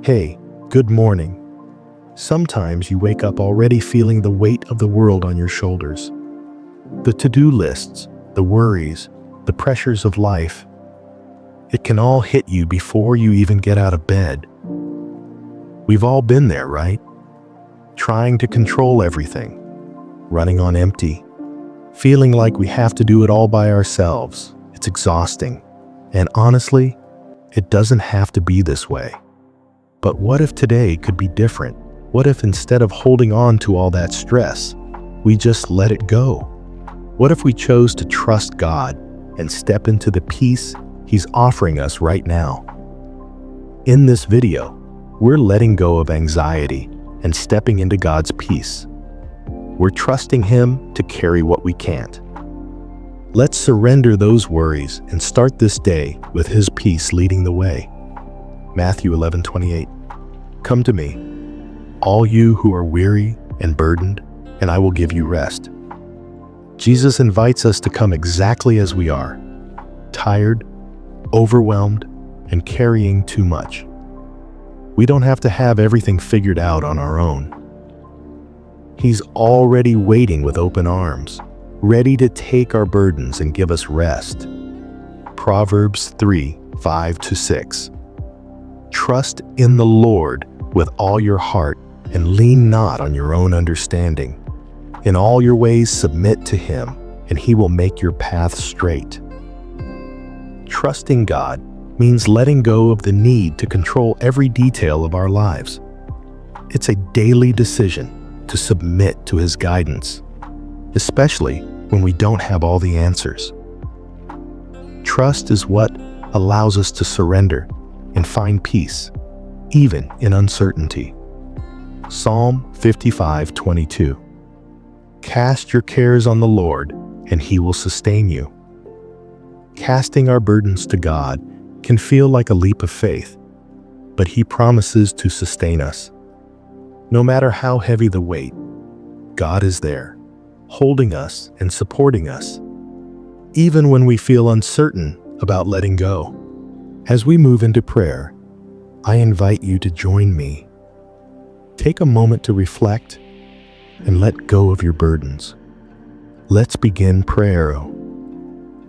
Hey, good morning. Sometimes you wake up already feeling the weight of the world on your shoulders. The to-do lists, the worries, the pressures of life. It can all hit you before you even get out of bed. We've all been there, right? Trying to control everything, running on empty, feeling like we have to do it all by ourselves. It's exhausting. And honestly, it doesn't have to be this way. But what if today could be different? What if instead of holding on to all that stress, we just let it go? What if we chose to trust God and step into the peace He's offering us right now? In this video, we're letting go of anxiety and stepping into God's peace. We're trusting Him to carry what we can't. Let's surrender those worries and start this day with His peace leading the way. Matthew 11:28. Come to me, all you who are weary and burdened, and I will give you rest. Jesus invites us to come exactly as we are, tired, overwhelmed, and carrying too much. We don't have to have everything figured out on our own. He's already waiting with open arms, ready to take our burdens and give us rest. Proverbs 3:5-6. Trust in the Lord with all your heart and lean not on your own understanding. In all your ways submit to Him, and He will make your path straight. Trusting God means letting go of the need to control every detail of our lives. It's a daily decision to submit to His guidance, especially when we don't have all the answers. Trust is what allows us to surrender and find peace, even in uncertainty. Psalm 55:22. Cast your cares on the Lord, and He will sustain you. Casting our burdens to God can feel like a leap of faith, but He promises to sustain us. No matter how heavy the weight, God is there, holding us and supporting us, even when we feel uncertain about letting go. As we move into prayer, I invite you to join me. Take a moment to reflect and let go of your burdens. Let's begin prayer.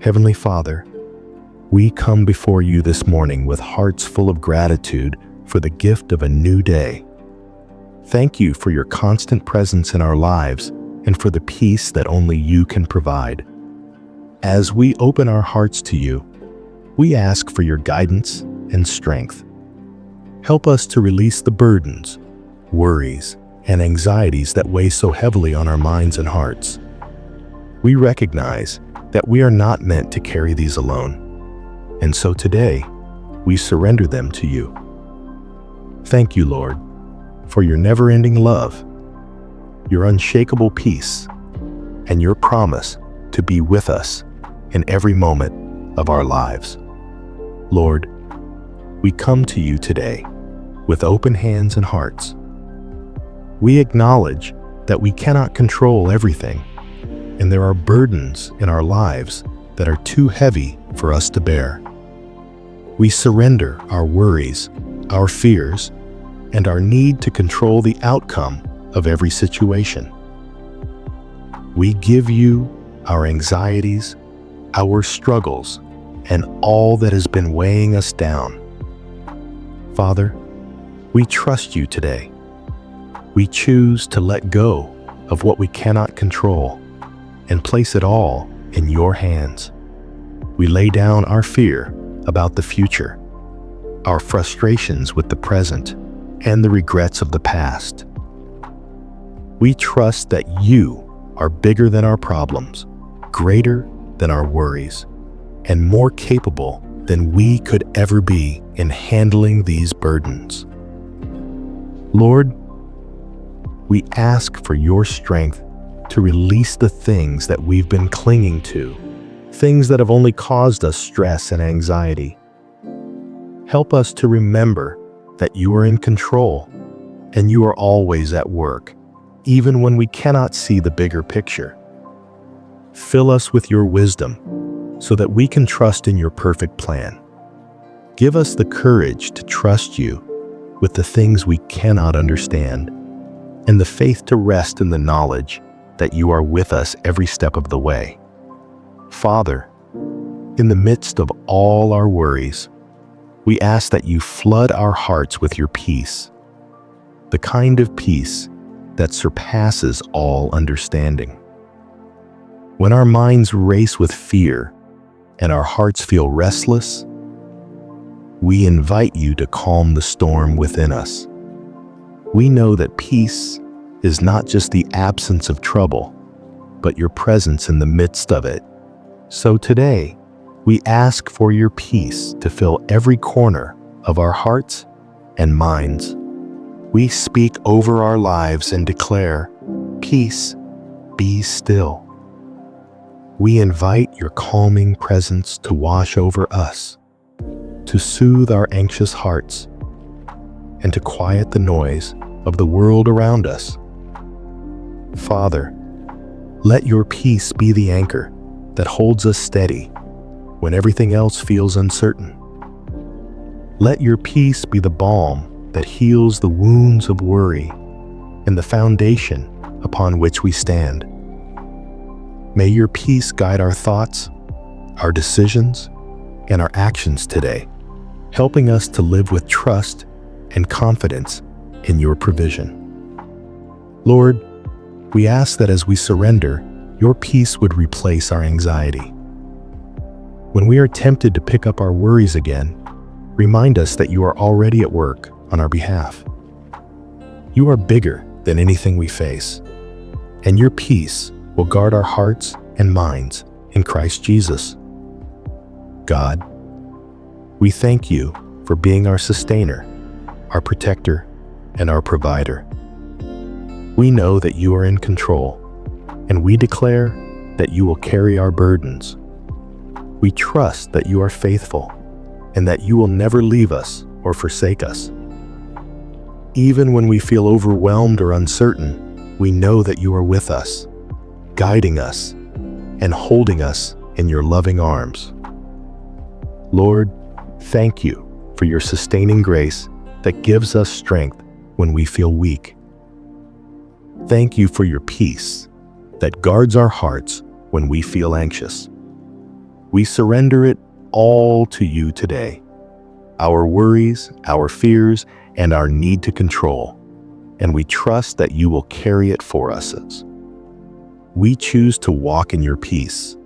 Heavenly Father, we come before you this morning with hearts full of gratitude for the gift of a new day. Thank you for your constant presence in our lives and for the peace that only you can provide. As we open our hearts to you, we ask for your guidance and strength. Help us to release the burdens, worries, and anxieties that weigh so heavily on our minds and hearts. We recognize that we are not meant to carry these alone, and so today, we surrender them to you. Thank you, Lord, for your never-ending love, your unshakable peace, and your promise to be with us in every moment of our lives. Lord, we come to you today with open hands and hearts. We acknowledge that we cannot control everything, and there are burdens in our lives that are too heavy for us to bear. We surrender our worries, our fears, and our need to control the outcome of every situation. We give you our anxieties, our struggles, and all that has been weighing us down. Father, we trust you today. We choose to let go of what we cannot control and place it all in your hands. We lay down our fear about the future, our frustrations with the present, and the regrets of the past. We trust that you are bigger than our problems, greater than our worries, and more capable than we could ever be in handling these burdens. Lord, we ask for your strength to release the things that we've been clinging to, things that have only caused us stress and anxiety. Help us to remember that you are in control and you are always at work, even when we cannot see the bigger picture. Fill us with your wisdom so that we can trust in your perfect plan. Give us the courage to trust you with the things we cannot understand, and the faith to rest in the knowledge that you are with us every step of the way. Father, in the midst of all our worries, we ask that you flood our hearts with your peace, the kind of peace that surpasses all understanding. When our minds race with fear and our hearts feel restless, we invite you to calm the storm within us. We know that peace is not just the absence of trouble, but your presence in the midst of it. So today, we ask for your peace to fill every corner of our hearts and minds. We speak over our lives and declare, "Peace, be still." We invite your calming presence to wash over us, to soothe our anxious hearts, and to quiet the noise of the world around us. Father, let your peace be the anchor that holds us steady when everything else feels uncertain. Let your peace be the balm that heals the wounds of worry and the foundation upon which we stand. May your peace guide our thoughts, our decisions, and our actions today, helping us to live with trust and confidence in your provision. Lord, we ask that as we surrender, your peace would replace our anxiety. When we are tempted to pick up our worries again, remind us that you are already at work on our behalf. You are bigger than anything we face, and your peace will guard our hearts and minds in Christ Jesus. God, we thank you for being our sustainer, our protector, and our provider. We know that you are in control, and we declare that you will carry our burdens. We trust that you are faithful and that you will never leave us or forsake us. Even when we feel overwhelmed or uncertain, we know that you are with us, guiding us and holding us in your loving arms. Lord, thank you for your sustaining grace that gives us strength when we feel weak. Thank you for your peace that guards our hearts when we feel anxious. We surrender it all to you today, our worries, our fears, and our need to control, and we trust that you will carry it for us. We choose to walk in your peace,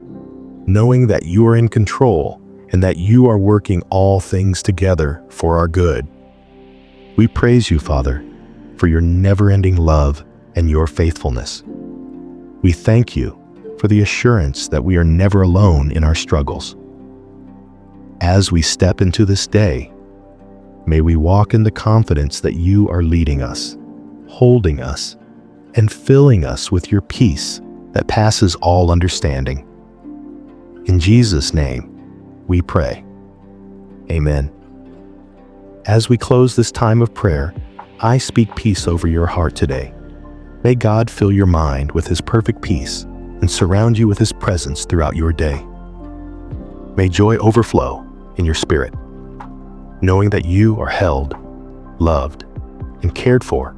knowing that you are in control and that you are working all things together for our good. We praise you, Father, for your never-ending love and your faithfulness. We thank you for the assurance that we are never alone in our struggles. As we step into this day, may we walk in the confidence that you are leading us, holding us, and filling us with your peace that passes all understanding. In Jesus' name, we pray. Amen. As we close this time of prayer, I speak peace over your heart today. May God fill your mind with his perfect peace and surround you with his presence throughout your day. May joy overflow in your spirit, knowing that you are held, loved, and cared for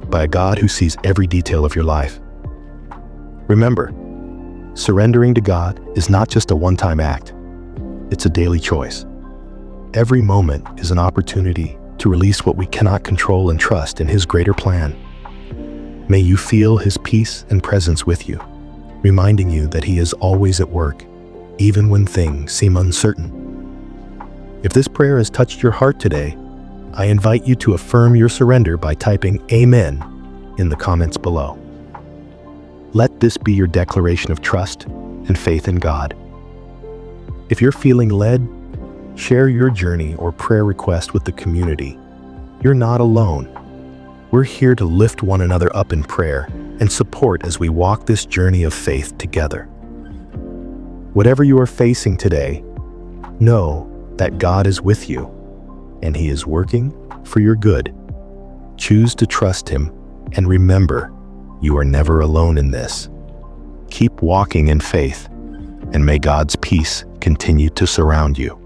by a God who sees every detail of your life. Remember, surrendering to God is not just a one-time act. It's a daily choice. Every moment is an opportunity to release what we cannot control and trust in his greater plan. May you feel his peace and presence with you, reminding you that he is always at work, even when things seem uncertain. If this prayer has touched your heart today, I invite you to affirm your surrender by typing Amen in the comments below. Let this be your declaration of trust and faith in God. If you're feeling led, share your journey or prayer request with the community. You're not alone. We're here to lift one another up in prayer and support as we walk this journey of faith together. Whatever you are facing today, know that God is with you and he is working for your good. Choose to trust him and remember, you are never alone in this. Keep walking in faith, and may God's peace continue to surround you.